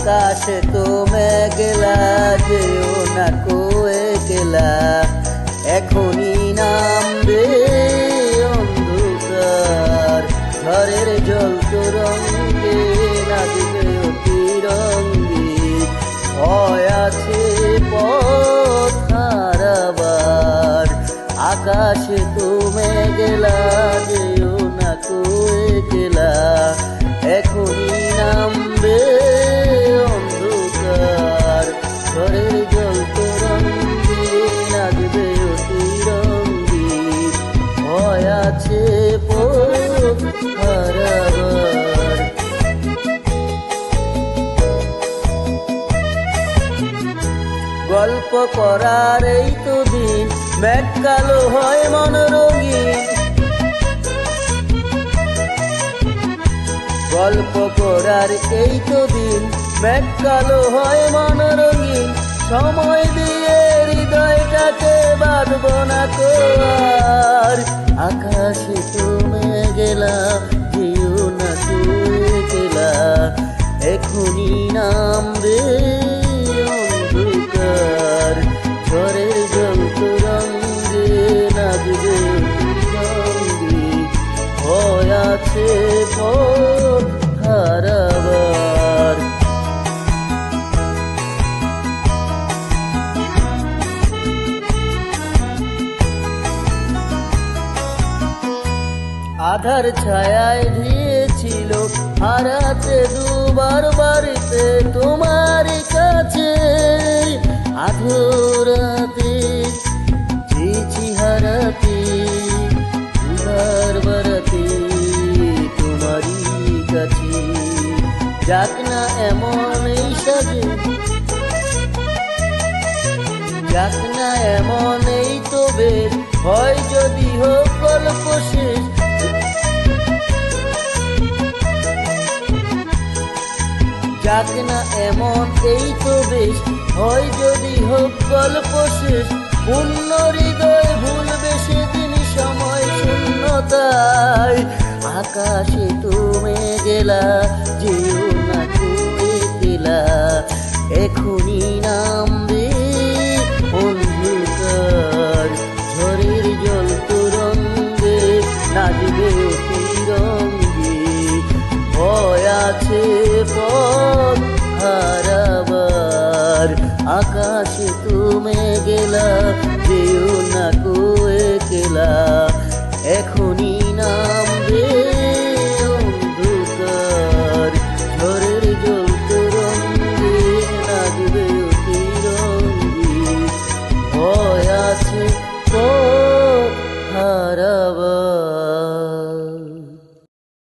আকাশে তো মেঘলা, যেও না কো একলা, এখনই নামবে অন্ধকার। ঝড়ের জল তরঙ্গে নাচবে অতিরঙ্গী, ভয় আছে পথ হারাবার। আকাশে তো মেঘলা, যেও না কো একলা, এখনই নামবে অন্ধকার। ঝড়ের জল তরঙ্গে নাচবে অতিরঙ্গী, ভয় আছে পথ হারাবার। গল্প করার এই তো দিন, মেঘ কালো হয় মন রঙিন। গল্প করার এই তো দিন, মেঘ কালো হয় মন রঙিন। সময় দিয়ে হৃদয়টাকে বাঁধব না তো আর। আকাশে তো মেঘলা, যেও না কো একলা, এখনই নামবে অন্ধকার। ঝড়ের জল তরঙ্গে নাচবে অতিরঙ্গী, ভয় আছে পথ হারাবার। আধার ছায়ায় দিয়েছিল হারাতে দুবার বাড়িতে তোমার কাছে। আধরাতে চেয়েছি হারাতে দুবার বাড়াতে তোমারই কাছে। যাক না এমন এই সাজে, যাক না এমন এই তো বেশ, হয় যদি হোক গল্প শেষ। যাক না এমন এই তো বেশ, হয় যদি হোক গল্প শেষ। পূর্ণ হৃদয় ভুলবে সেদিন সময় শূন্যতায়। আকাশে তো মেঘলা, যেও না কো একলা, এখনই নামবে অন্ধকার। ঝড়ের জল তরঙ্গে নাচবে অতিরঙ্গী, ভয় আছে পথ হারাবার। আকাশে তো মেঘলা, যেও না কো একলা, এখনই না